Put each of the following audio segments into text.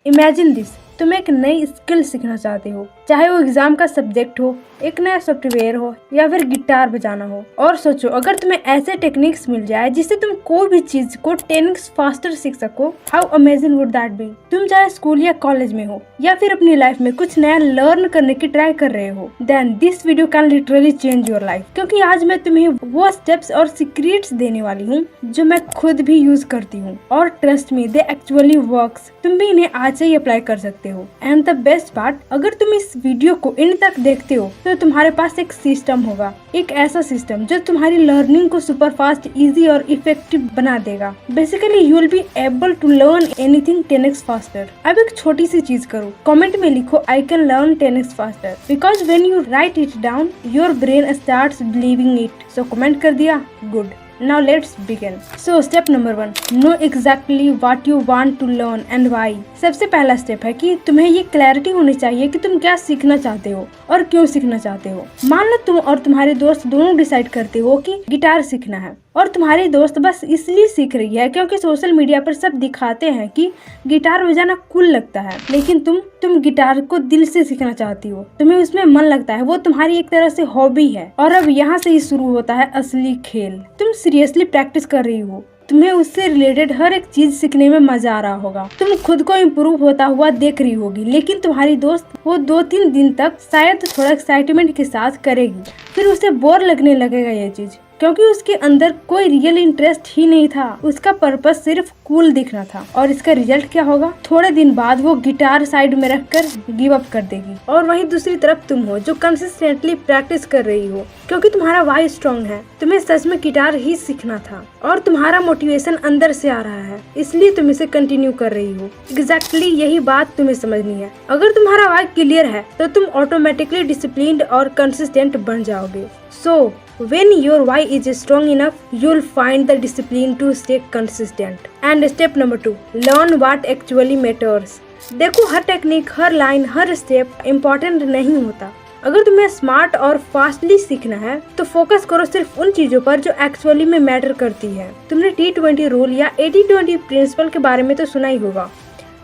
Imagine this, तुम एक नई स्किल सीखना चाहते हो, चाहे वो एग्जाम का सब्जेक्ट हो, एक नया सॉफ्टवेयर हो या फिर गिटार बजाना हो। और सोचो अगर तुम्हें ऐसे टेक्निक्स मिल जाए जिससे तुम कोई भी चीज को 10x फास्टर सीख सको, how amazing would that be. तुम चाहे स्कूल या कॉलेज में हो या फिर अपनी लाइफ में कुछ नया लर्न करने की ट्राई कर रहे हो, then this video can literally change your life. क्योंकि आज मैं तुम्हें वो स्टेप्स और सीक्रेट्स देने वाली हूँ जो मैं खुद भी यूज करती हूँ, और trust me they actually works. तुम भी इन्हें आज से ही अप्लाई कर सकते हो। एंड द बेस्ट पार्ट, अगर तुम इस वीडियो को एंड तक देखते हो तो तुम्हारे पास एक सिस्टम होगा, एक ऐसा सिस्टम जो तुम्हारी लर्निंग को सुपर फास्ट, इजी और इफेक्टिव बना देगा। Basically you will be able to learn anything 10x faster. अब एक छोटी सी चीज करो, कमेंट में लिखो I can learn 10x faster, because when you write it down your brain starts believing it. So comment कर दिया, good. Now let's begin. So step number 1, know exactly what you want to learn and why. सबसे पहला step है कि तुम्हें ये clarity होनी चाहिए कि तुम क्या सीखना चाहते हो और क्यों सीखना चाहते हो। मान लो तुम और तुम्हारे दोस्त दोनों डिसाइड करते हो कि गिटार सीखना है, और तुम्हारी दोस्त बस इसलिए सीख रही है क्योंकि सोशल मीडिया पर सब दिखाते हैं कि गिटार बजाना कूल लगता है, लेकिन तुम गिटार को दिल से सीखना चाहती हो, तुम्हें उसमें मन लगता है, वो तुम्हारी एक तरह से हॉबी है। और अब यहाँ से ही शुरू होता है असली खेल। तुम सीरियसली प्रैक्टिस कर रही हो, तुम्हें उससे रिलेटेड हर एक चीज सीखने में मजा आ रहा होगा, तुम खुद को इम्प्रूव होता हुआ देख रही होगी, लेकिन तुम्हारी दोस्त वो 2-3 दिन तक शायद थोड़ा एक्साइटमेंट के साथ करेगी, फिर उसे बोर लगने लगेगा ये चीज, क्योंकि उसके अंदर कोई रियल इंटरेस्ट ही नहीं था। उसका पर्पस सिर्फ कूल दिखना था। और इसका रिजल्ट क्या होगा? थोड़े दिन बाद वो गिटार साइड में रखकर गिव अप कर देगी। और वहीं दूसरी तरफ तुम हो जो कंसिस्टेंटली प्रैक्टिस कर रही हो, क्योंकि तुम्हारा वाई स्ट्रॉन्ग है, तुम्हें सच में गिटार ही सीखना था और तुम्हारा मोटिवेशन अंदर से आ रहा है, इसलिए तुम इसे कंटिन्यू कर रही हो। एग्जैक्टली यही बात तुम्हें समझनी है। अगर तुम्हारा वाई क्लियर है तो तुम ऑटोमेटिकली डिसिप्लिन्ड और कंसिस्टेंट बन जाओगे। So when your why is strong enough, you'll find the discipline to stay consistent. And step number 2, learn what actually matters. देखो हर टेक्निक, हर लाइन, हर स्टेप इम्पोर्टेंट नहीं होता। अगर तुम्हें स्मार्ट और फास्टली सीखना है तो फोकस करो सिर्फ उन चीजों पर जो एक्चुअली में मैटर करती है। तुमने T20 रूल या 80-20 प्रिंसिपल के बारे में तो सुना ही होगा।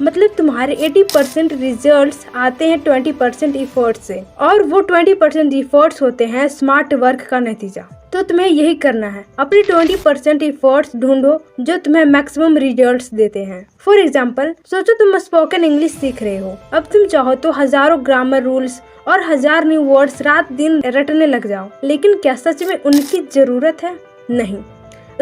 मतलब तुम्हारे 80% रिजल्ट्स आते हैं 20% इफर्ट से, और वो 20% इफर्ट्स होते हैं स्मार्ट वर्क का नतीजा। तो तुम्हें यही करना है, अपने 20% इफर्ट्स ढूंढो जो तुम्हें मैक्सिमम रिजल्ट्स देते हैं। फॉर एग्जाम्पल, सोचो तुम स्पोकन इंग्लिश सीख रहे हो, अब तुम चाहो तो हजारों ग्रामर रूल्स और 1000 न्यू वर्ड्स रात दिन रटने लग जाओ, लेकिन क्या सच में उनकी जरूरत है? नहीं।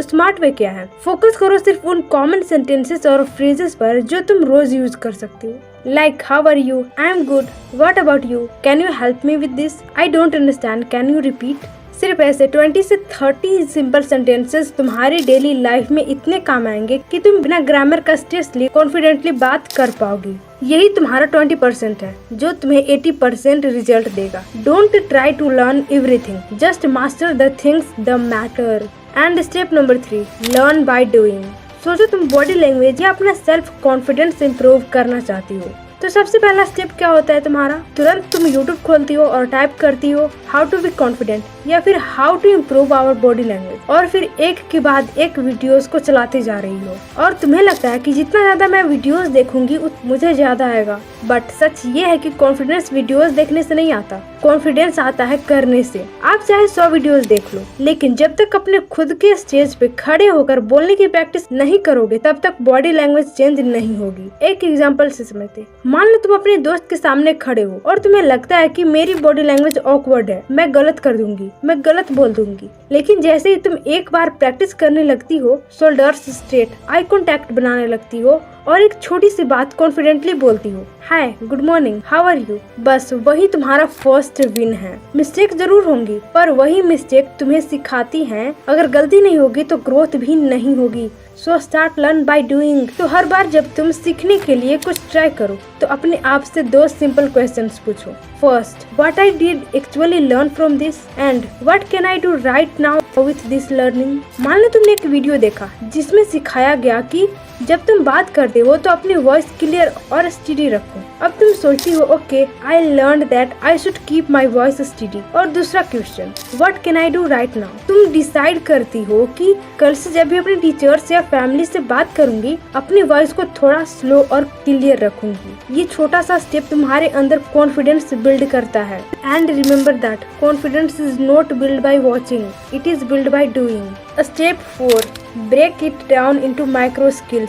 स्मार्ट वे क्या है? फोकस करो सिर्फ उन कॉमन सेंटेंसेस और फ्रेजेस पर जो तुम रोज यूज कर सकते हो। Like how are you, I am good, what about you, can you help me with this, I don't understand, can you repeat. सिर्फ ऐसे 20 से 30 सिंपल सेंटेंसेस तुम्हारी डेली लाइफ में इतने काम आएंगे कि तुम बिना ग्रामर का स्ट्रेस लिए कॉन्फिडेंटली बात कर पाओगी। यही तुम्हारा 20% है जो तुम्हें 80% रिजल्ट देगा। Don't try to learn everything, just master the things the matter. And step number 3, learn by doing. सोचो तुम बॉडी लैंग्वेज या अपना सेल्फ कॉन्फिडेंस इंप्रूव करना चाहती हो, तो सबसे पहला स्टेप क्या होता है तुम्हारा? तुरंत तुम यूट्यूब खोलती हो और टाइप करती हो हाउ टू बी कॉन्फिडेंट या फिर how to improve our body language, और फिर एक के बाद एक वीडियोस को चलाते जा रही हो। और तुम्हें लगता है कि जितना ज्यादा मैं वीडियोस देखूंगी मुझे ज्यादा आएगा, बट सच ये है कि कॉन्फिडेंस वीडियोस देखने से नहीं आता, कॉन्फिडेंस आता है करने से। आप चाहे 100 वीडियोस देख लो, लेकिन जब तक अपने खुद के स्टेज पे खड़े होकर बोलने की प्रैक्टिस नहीं करोगे तब तक बॉडी लैंग्वेज चेंज नहीं होगी। एक एग्जांपल से समझते, मान लो तुम अपने दोस्त के सामने खड़े हो और तुम्हें लगता है कि मेरी बॉडी लैंग्वेज ऑकवर्ड है, मैं गलत कर दूंगी, मैं गलत बोल दूंगी, लेकिन जैसे ही तुम एक बार प्रैक्टिस करने लगती हो, शोल्डर्स स्ट्रेट, आई कांटेक्ट बनाने लगती हो और एक छोटी सी बात कॉन्फिडेंटली बोलती हो, hi, good morning, how are you, बस वही तुम्हारा फर्स्ट विन है। मिस्टेक जरूर होंगी, पर वही मिस्टेक तुम्हें सिखाती हैं। अगर गलती नहीं होगी तो ग्रोथ भी नहीं होगी। So start learn by doing. तो हर बार जब तुम सीखने के लिए कुछ ट्राई करो तो अपने आप से 2 सिंपल क्वेश्चंस पूछो। First, what I did actually learn from this, and what can I do right now with this learning. मान लो तुमने एक वीडियो देखा जिसमें सिखाया गया कि जब तुम बात करते हो तो अपनी वॉइस क्लियर और स्टेडी रखो। अब तुम सोचती हो okay I learn that I should keep my voice steady. और दूसरा question, what can I do right now. तुम डिसाइड करती हो कि कल से जब भी अपने टीचर्स या फैमिली से बात करूंगी अपनी वॉइस को थोड़ा स्लो और क्लियर रखूंगी। ये छोटा सा स्टेप तुम्हारे अंदर कॉन्फिडेंस बिल्ड करता है। And remember that confidence is not build by watching, it is build by doing. Step 4, break it down into micro skills.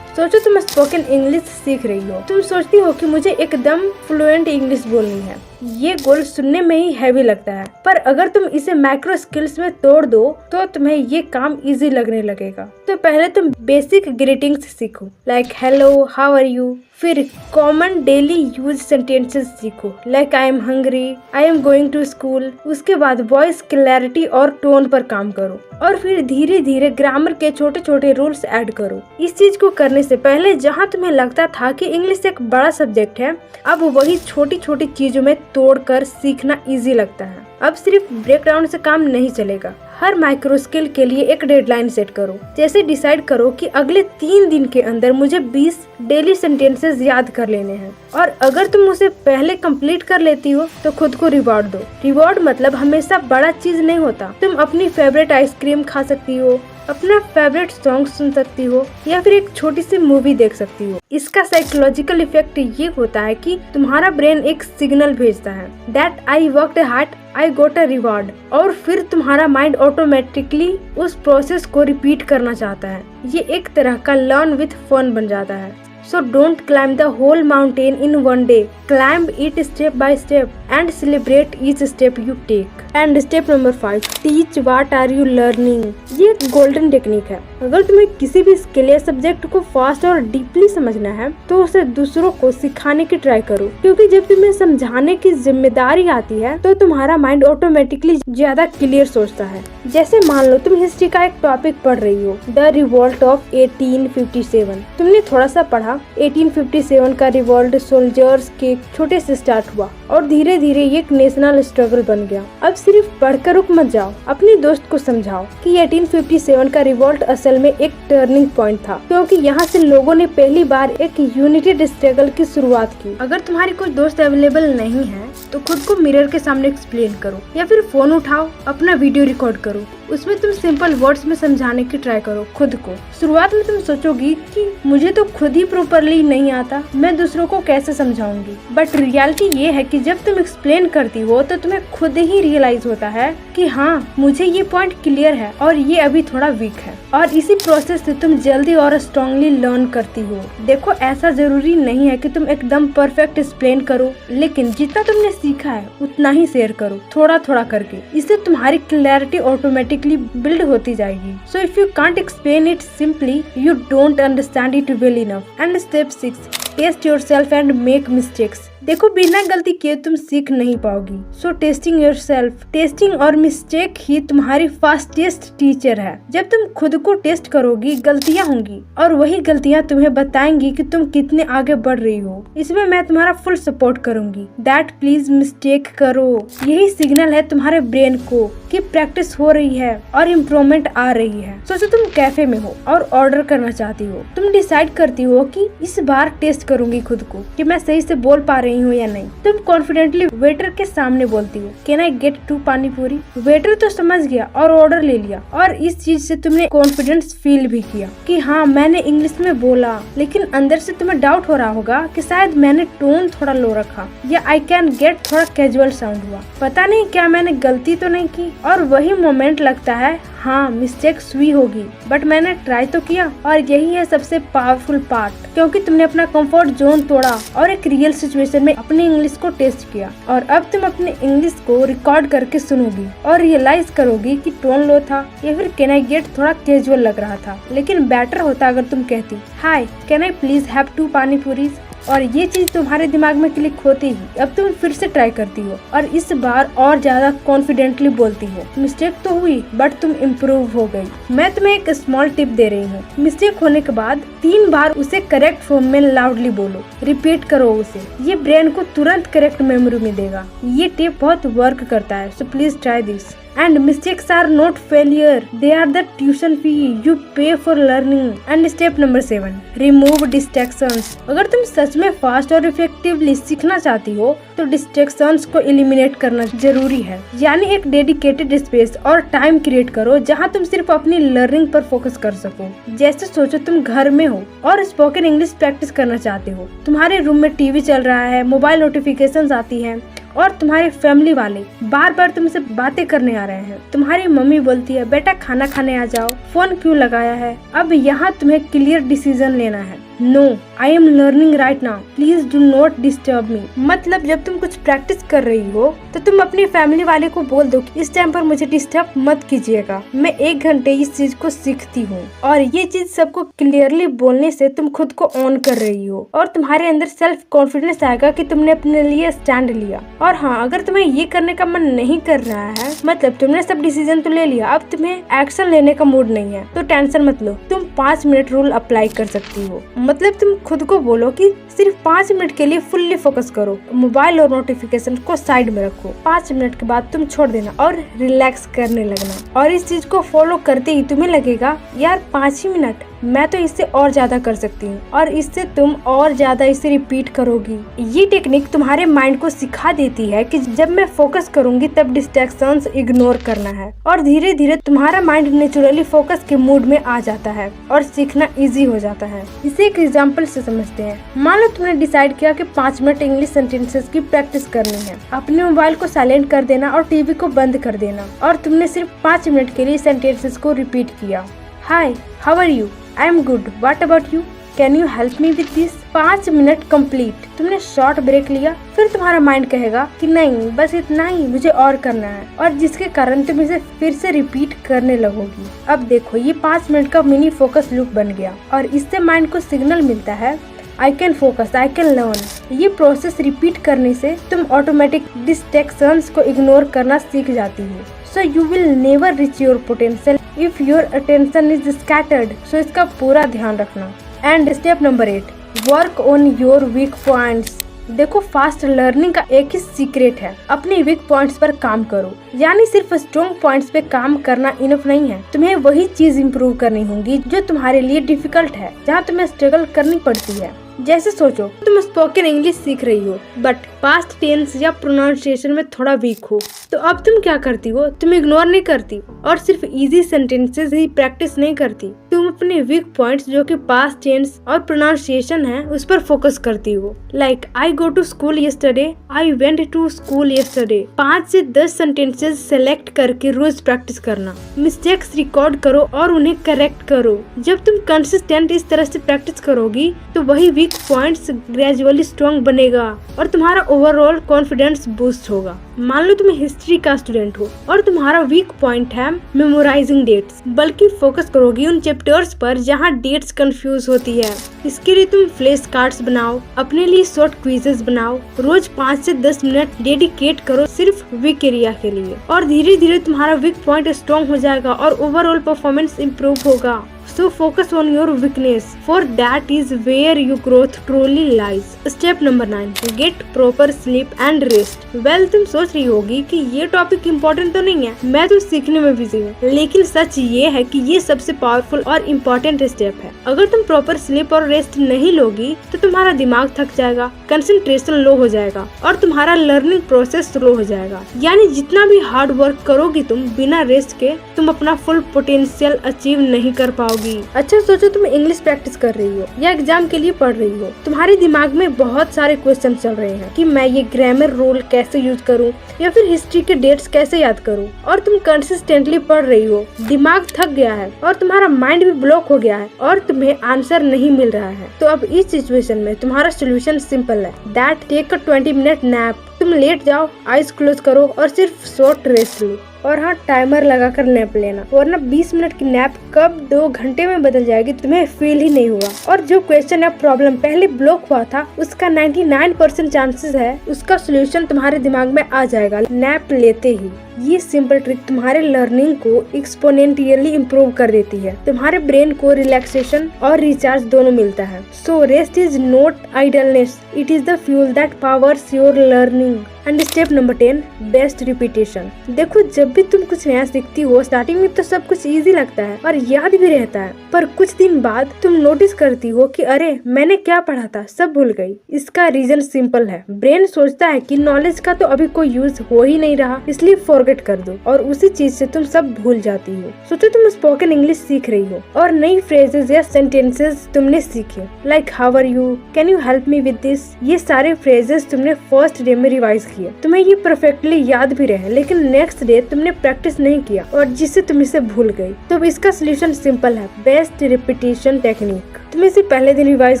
सोचो तुम स्पोकन इंग्लिश सीख रही हो। तुम सोचती हो कि मुझे एकदम फ्लुएंट इंग्लिश बोलनी है। ये गोल सुनने में ही हैवी लगता है, पर अगर तुम इसे माइक्रो स्किल्स में तोड़ दो तो तुम्हें ये काम इजी लगने लगेगा। तो पहले तुम बेसिक ग्रीटिंग्स सीखो, like hello, how are you. फिर कॉमन डेली यूज सेंटेंसेस सीखो, like I am hungry, I am going to school. उसके बाद वॉइस क्लैरिटी और टोन पर काम करो और फिर धीरे धीरे ग्रामर के छोटे छोटे रूल्स ऐड करो। इस चीज को करने से पहले जहाँ तुम्हें लगता था कि इंग्लिश एक बड़ा सब्जेक्ट है, अब वही छोटी छोटी चीजों में तोड़कर सीखना इजी लगता है। अब सिर्फ ब्रेकडाउन से काम नहीं चलेगा। हर माइक्रो स्किल के लिए एक डेडलाइन सेट करो। जैसे डिसाइड करो कि अगले 3 दिन के अंदर मुझे 20 डेली सेंटेंसेस याद कर लेने हैं, और अगर तुम उसे पहले कंप्लीट कर लेती हो तो खुद को रिवॉर्ड दो। रिवॉर्ड मतलब हमेशा बड़ा चीज नहीं होता। तुम अपनी फेवरेट आइसक्रीम खा सकती हो, अपना फेवरेट सॉन्ग सुन सकती हो या फिर एक छोटी सी मूवी देख सकती हो। इसका साइकोलॉजिकल इफेक्ट ये होता है कि तुम्हारा ब्रेन एक सिग्नल भेजता है that I worked hard, I got a reward, और फिर तुम्हारा माइंड ऑटोमेटिकली उस प्रोसेस को रिपीट करना चाहता है। ये एक तरह का लर्न विथ फन बन जाता है। So don't climb the whole mountain in one day. Climb it step by step and celebrate each step you take. And step number 5, teach what are you learning. ये एक golden technique है। अगर तुम्हें किसी भी स्किल या subject को fast और डीपली समझना है तो उसे दूसरों को सिखाने की ट्राई करो, क्योंकि जब तुम्हें समझाने की जिम्मेदारी आती है तो तुम्हारा माइंड ऑटोमेटिकली ज्यादा क्लियर सोचता है। जैसे मान लो तुम हिस्ट्री का एक टॉपिक पढ़ रही हो, द रिवॉल्ट ऑफ 1857। तुमने थोड़ा सा पढ़ा, 1857 का रिवॉल्ट सोल्जर्स के छोटे से स्टार्ट हुआ और धीरे धीरे ये एक नेशनल स्ट्रगल बन गया। अब सिर्फ पढ़कर रुक मत जाओ, अपने दोस्त को समझाओ कि 1857 का रिवॉल्ट असल में एक टर्निंग पॉइंट था, क्योंकि यहाँ से लोगों ने पहली बार एक यूनाइटेड स्ट्रगल की शुरुआत की। अगर तुम्हारी कोई दोस्त अवेलेबल नहीं है तो खुद को मिरर के सामने एक्सप्लेन करो या फिर फोन उठाओ, अपना वीडियो रिकॉर्ड करो, उसमें तुम सिंपल वर्ड्स में समझाने की ट्राई करो खुद को। शुरुआत में तुम सोचोगी कि मुझे तो खुद ही प्रॉपरली नहीं आता, मैं दूसरों को कैसे समझाऊंगी। बट रियलिटी ये है कि जब तुम एक्सप्लेन करती हो तो तुम्हें खुद ही रियलाइज होता है कि हाँ, मुझे ये पॉइंट क्लियर है और ये अभी थोड़ा वीक है, और इसी प्रोसेस से तुम जल्दी और स्ट्रांगली लर्न करती हो। देखो, ऐसा जरूरी नहीं है कि तुम एकदम परफेक्ट एक्सप्लेन करो, लेकिन जितना तुमने सीखा है उतना ही शेयर करो, थोड़ा थोड़ा करके। इससे तुम्हारी क्लैरिटी ऑटोमेटिकली बिल्ड होती जाएगी। So if you can't explain it simply, you don't understand it well enough. And step 6, test yourself and make mistakes. देखो, बिना गलती किए तुम सीख नहीं पाओगी। सो टेस्टिंग योरसेल्फ, टेस्टिंग और मिस्टेक ही तुम्हारी फास्टेस्ट टीचर है। जब तुम खुद को टेस्ट करोगी, गलतियाँ होंगी और वही गलतियाँ तुम्हें बताएंगी कि तुम कितने आगे बढ़ रही हो। इसमें मैं तुम्हारा फुल सपोर्ट करूंगी। दैट प्लीज मिस्टेक करो, यही सिग्नल है तुम्हारे ब्रेन को कि प्रैक्टिस हो रही है और इम्प्रूवमेंट आ रही है। सोचो तुम कैफे में हो और ऑर्डर करना चाहती हो। तुम डिसाइड करती हो कि इस बार टेस्ट करूंगी खुद को कि मैं सही से बोल पा रही हूँ या नहीं। तुम कॉन्फिडेंटली वेटर के सामने बोलती हो, कैन आई गेट 2 पानी पूरी। वेटर तो समझ गया और ऑर्डर ले लिया, और इस चीज से तुमने कॉन्फिडेंस फील भी किया कि हाँ, मैंने इंग्लिश में बोला। लेकिन अंदर से तुम्हें डाउट हो रहा होगा कि शायद मैंने टोन थोड़ा लो रखा, या आई कैन गेट थोड़ा कैजुअल साउंड हुआ, पता नहीं क्या मैंने गलती तो नहीं की। और वही मोमेंट लगता है हाँ, मिस्टेक हुई होगी, बट मैंने ट्राई तो किया। और यही है सबसे पावरफुल पार्ट, क्योंकि तुमने अपना कंफर्ट जोन तोड़ा और एक रियल सिचुएशन में अपनी इंग्लिश को टेस्ट किया। और अब तुम अपने इंग्लिश को रिकॉर्ड करके सुनोगी और रियलाइज करोगी कि टोन लो था या फिर कैन आई गेट थोड़ा कैजुअल लग रहा था। लेकिन बेटर होता अगर तुम कहती, hi can I please have 2 पानी पूरीज, और ये चीज तुम्हारे दिमाग में क्लिक होती ही अब तुम फिर से ट्राई करती हो और इस बार और ज्यादा कॉन्फिडेंटली बोलती हो। मिस्टेक तो हुई बट तुम इम्प्रूव हो गई। मैं तुम्हें एक स्मॉल टिप दे रही हूँ। मिस्टेक होने के बाद 3 बार उसे करेक्ट फॉर्म में लाउडली बोलो, रिपीट करो उसे। ये ब्रेन को तुरंत करेक्ट मेमोरी में देगा। ये टिप बहुत वर्क करता है, so please try this. And mistakes are not failure, they are the tuition fee you pay for learning. And step number 7, remove distractions. अगर तुम सच में फास्ट और इफेक्टिवली सीखना चाहती हो तो डिस्ट्रैक्शंस को एलिमिनेट करना जरूरी है। यानी एक डेडिकेटेड स्पेस और टाइम क्रिएट करो जहां तुम सिर्फ अपनी लर्निंग पर फोकस कर सको। जैसे सोचो तुम घर में हो और स्पोकन इंग्लिश प्रैक्टिस करना चाहते हो, तुम्हारे रूम में टीवी चल रहा है, मोबाइल नोटिफिकेशंस आती हैं और तुम्हारे फैमिली वाले बार बार तुमसे बातें करने आ रहे हैं। तुम्हारी मम्मी बोलती है बेटा खाना खाने आ जाओ, फोन क्यों लगाया है। अब यहाँ तुम्हें क्लियर डिसीजन लेना है। No, I am learning right now, please do not disturb me. मतलब जब तुम कुछ प्रैक्टिस कर रही हो तो तुम अपनी फैमिली वाले को बोल दो कि इस टाइम पर मुझे डिस्टर्ब मत कीजिएगा, मैं 1 घंटे इस चीज को सीखती हूँ। और ये चीज सबको क्लियरली बोलने से तुम खुद को ऑन कर रही हो और तुम्हारे अंदर सेल्फ कॉन्फिडेंस आएगा कि तुमने अपने लिए स्टैंड लिया। और हाँ, अगर तुम्हें ये करने का मन नहीं कर रहा है, मतलब तुमने सब डिसीजन तो ले लिया, अब तुम्हें एक्शन लेने का मूड नहीं है, तो टेंशन मत लो, तुम 5 मिनट रूल अप्लाई कर सकती हो। मतलब तुम खुद को बोलो कि सिर्फ 5 मिनट के लिए फुल्ली फोकस करो, मोबाइल और नोटिफिकेशन को साइड में रखो। 5 मिनट के बाद तुम छोड़ देना और रिलैक्स करने लगना। और इस चीज को फॉलो करते ही तुम्हें लगेगा यार 5 ही मिनट, मैं तो इससे और ज्यादा कर सकती हूँ, और इससे तुम और ज्यादा इसे रिपीट करोगी। ये टेक्निक तुम्हारे माइंड को सिखा देती है कि जब मैं फोकस करूंगी तब डिस्ट्रैक्शंस इग्नोर करना है, और धीरे धीरे तुम्हारा माइंड नेचुरली फोकस के मूड में आ जाता है और सीखना इजी हो जाता है। इसे एक एग्जाम्पल से समझते हैं। मान लो तुमने डिसाइड किया कि 5 मिनट इंग्लिश सेंटेंसेस की प्रैक्टिस करनी है। अपने मोबाइल को साइलेंट कर देना और टीवी को बंद कर देना, और तुमने सिर्फ 5 मिनट के लिए सेंटेंसेस को रिपीट किया। Hi, how are you, I am good, what about you, can you help me with this. 5 minute complete. तुमने शॉर्ट ब्रेक लिया, फिर तुम्हारा माइंड कहेगा कि नहीं बस इतना ही, मुझे और करना है, और जिसके कारण तुम इसे फिर से रिपीट करने लगोगी। अब देखो ये 5 मिनट का मिनी फोकस लूप बन गया, और इससे माइंड को सिग्नल मिलता है I can focus, I can learn. ये प्रोसेस रिपीट करने से तुम ऑटोमेटिक डिस्ट्रैक्शंस को इग्नोर करना सीख जाती हो। So you will never reach your potential if your attention is scattered. So इसका पूरा ध्यान रखना। And step number 8, work on your weak points. देखो फास्ट लर्निंग का एक ही सीक्रेट है, अपने वीक पॉइंट्स पर काम करो। यानी सिर्फ स्ट्रॉन्ग पॉइंट्स पे काम करना इनफ नहीं है, तुम्हें वही चीज इम्प्रूव करनी होगी जो तुम्हारे लिए डिफिकल्ट है, जहाँ तुम्हें स्ट्रगल करनी पड़ती है। जैसे सोचो तुम स्पोकन इंग्लिश सीख रही हो बट पास्ट टेंस या प्रोनाउंसिएशन में थोड़ा वीक हो, तो अब तुम क्या करती हो, तुम इग्नोर नहीं करती और सिर्फ इजी सेंटेंसेस ही प्रैक्टिस नहीं करती, तुम अपने वीक पॉइंट्स जो कि पास्ट टेंस और प्रोनाउंसिएशन है उस पर फोकस करती हो। Like I go to school yesterday, I went to school yesterday. 5 से 10 सेंटेंसेस सेलेक्ट करके रोज प्रैक्टिस करना, मिस्टेक्स रिकॉर्ड करो और उन्हें करेक्ट करो। जब तुम कंसिस्टेंट इस तरह से प्रैक्टिस करोगी तो वही वीक पॉइंट्स ग्रेजुअली स्ट्रॉन्ग बनेगा और तुम्हारा ओवरऑल कॉन्फिडेंस बूस्ट होगा। मान लो तुम हिस्ट्री का स्टूडेंट हो और तुम्हारा वीक पॉइंट है मेमोराइजिंग डेट्स, बल्कि फोकस करोगी उन चैप्टर्स पर जहां डेट्स कंफ्यूज होती है। इसके लिए तुम फ्लैश कार्ड्स बनाओ, अपने लिए शॉर्ट क्विजेस बनाओ, रोज 5 से 10 मिनट डेडिकेट करो सिर्फ वीक एरिया के लिए, और धीरे धीरे तुम्हारा वीक पॉइंट स्ट्रॉन्ग हो जाएगा और ओवरऑल परफॉर्मेंस इम्प्रूव होगा। So focus on your weakness, for that is where your growth truly lies. Step number 9, get proper sleep and rest. Well, तुम सोच रही होगी कि ये टॉपिक इम्पोर्टेंट तो नहीं है, मैं तो सीखने में बिजी हूँ, लेकिन सच ये है कि ये सबसे पावरफुल और इम्पोर्टेंट स्टेप है। अगर तुम प्रॉपर स्लीप और रेस्ट नहीं लोगी तो तुम्हारा दिमाग थक जाएगा, कंसंट्रेशन लो हो जाएगा और तुम्हारा लर्निंग प्रोसेस स्लो हो जाएगा। यानी जितना भी हार्ड वर्क करोगी तुम बिना रेस्ट के, तुम अपना फुल पोटेंशियल अचीव नहीं कर पाओगी। अच्छा सोचो तुम इंग्लिश प्रैक्टिस कर रही हो या एग्जाम के लिए पढ़ रही हो, तुम्हारे दिमाग में बहुत सारे क्वेश्चन चल रहे हैं कि मैं ये ग्रामर रूल कैसे यूज करूं या फिर हिस्ट्री के डेट्स कैसे याद करूं, और तुम कंसिस्टेंटली पढ़ रही हो, दिमाग थक गया है और तुम्हारा माइंड भी ब्लॉक हो गया है और तुम्हें आंसर नहीं मिल रहा है। तो अब इस सिचुएशन में तुम्हारा सोल्यूशन सिंपल है, that take a 20 minute nap. तुम लेट जाओ, आइज क्लोज करो और सिर्फ शॉर्ट रेस्ट लो, और हाँ टाइमर लगाकर नैप लेना, वरना 20 मिनट की नैप कब 2 घंटे में बदल जाएगी तुम्हें फील ही नहीं होगा। और जो क्वेश्चन या प्रॉब्लम पहले ब्लॉक हुआ था उसका 99% चांसेस है उसका सोल्यूशन तुम्हारे दिमाग में आ जाएगा नैप लेते ही। ये सिंपल ट्रिक तुम्हारे लर्निंग को एक्सपोनेंशियली इम्प्रूव कर देती है, तुम्हारे ब्रेन को रिलैक्सेशन और रिचार्ज दोनों मिलता है। So rest is not idleness, it is the fuel that powers your learning. And step number 10, best repetition. देखो, जब भी तुम कुछ नया सीखती हो, स्टार्टिंग में तो सब कुछ इजी लगता है और याद भी रहता है, पर कुछ दिन बाद तुम नोटिस करती हो कि अरे मैंने क्या पढ़ा था, सब भूल गई। इसका रीजन सिंपल है, ब्रेन सोचता है कि नॉलेज का तो अभी कोई यूज हो ही नहीं रहा, इसलिए फॉरगेट कर दो और उसी चीज से तुम सब भूल जाती हो। सोचो तुम स्पोकन इंग्लिश सीख रही हो और नई फ्रेजेस या सेंटेंसेस तुमने सीखे, like how are you, can you help me with this. ये सारे फ्रेजेस तुमने फर्स्ट डे में रिवाइज किए, तुम्हें ये परफेक्टली याद भी रहे, लेकिन नेक्स्ट डे तुमने प्रैक्टिस नहीं किया और जिससे तुम इसे भूल गई। तो इसका सोल्यूशन सिंपल है, बेस्ट रिपीटेशन टेक्निक। तुम इसे पहले दिन रिवाइज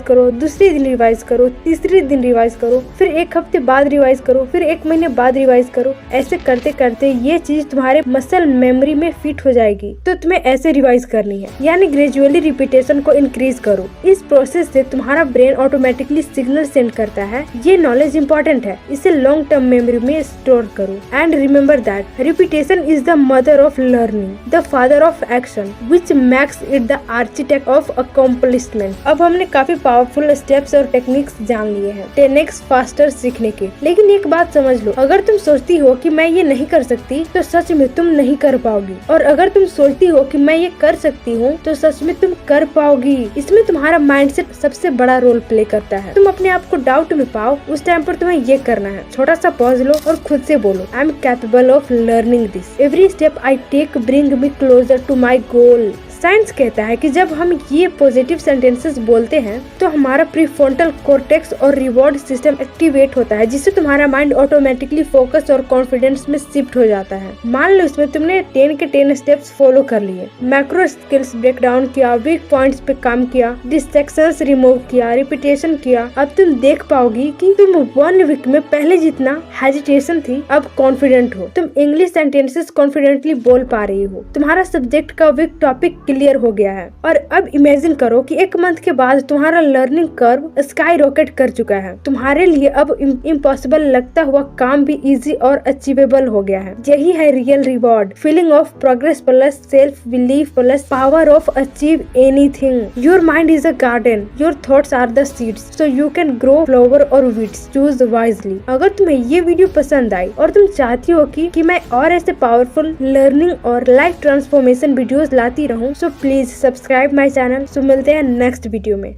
करो, दूसरे दिन रिवाइज करो, तीसरे दिन रिवाइज करो, फिर एक हफ्ते बाद रिवाइज करो, फिर एक महीने बाद रिवाइज करो। ऐसे करते करते ये चीज तुम्हारे मसल मेमोरी में फिट हो जाएगी। तो तुम्हें ऐसे रिवाइज करनी है, यानी ग्रेजुअली रिपीटेशन को इंक्रीज करो। इस प्रोसेस से तुम्हारा ब्रेन ऑटोमेटिकली सिग्नल सेंड करता है ये नॉलेज इंपॉर्टेंट है, इसे लॉन्ग टर्म मेमोरी में स्टोर करो। And remember that repetition is the mother of learning, the father of action, which makes it the architect of accomplishment. अब हमने काफी पावरफुल स्टेप्स और टेक्निक्स जान लिए हैं 10x फास्टर सीखने के। लेकिन एक बात समझ लो, अगर तुम सोचती हो कि मैं ये नहीं कर सकती तो सच में तुम नहीं कर पाओगी, और अगर तुम सोचती हो कि मैं ये कर सकती हूँ तो सच में तुम कर पाओगी। इसमें तुम्हारा माइंडसेट सबसे बड़ा रोल प्ले करता है। तुम अपने आप को डाउट में पाओ, उस टाइम पर तुम्हें ये करना है, छोटा सा पॉज लो और खुद से बोलो, I am capable of learning this, every step I take bring me closer to my goal. Science कहता है कि जब हम ये पॉजिटिव सेंटेंसेस बोलते हैं तो हमारा प्रीफ्रंटल कॉर्टेक्स और रिवॉर्ड सिस्टम एक्टिवेट होता है, जिससे तुम्हारा माइंड ऑटोमेटिकली फोकस और कॉन्फिडेंस में शिफ्ट हो जाता है। मान लो इसमें तुमने 10 के 10 स्टेप्स फॉलो कर लिए, मैक्रो स्किल्स ब्रेक डाउन किया, वीक पॉइंट्स पे काम किया, डिस्ट्रैक्शंस रिमूव किया, रिपीटेशन किया। अब तुम देख पाओगी कि तुम 1 वीक में पहले जितना हेजिटेशन थी अब कॉन्फिडेंट हो। तुम इंग्लिश सेंटेंसेस कॉन्फिडेंटली बोल पा रही हो, तुम्हारा सब्जेक्ट का वीक टॉपिक क्लियर हो गया है। और अब इमेजिन करो कि 1 मंथ के बाद तुम्हारा लर्निंग कर्व स्काई रॉकेट कर चुका है। तुम्हारे लिए अब इम्पॉसिबल लगता हुआ काम भी इजी और अचीवेबल हो गया है। यही है real reward, feeling of progress plus self belief plus power of achieve anything. Your mind is a garden, your thoughts are the seeds, so you can grow flower और वीड्स, चूज वाइजली। अगर तुम्हें ये video पसंद आई और तुम चाहती हो कि मैं और ऐसे पावरफुल लर्निंग और लाइफ ट्रांसफॉर्मेशन वीडियोस लाती रहूं, so please subscribe my channel. So मिलते हैं नेक्स्ट वीडियो में।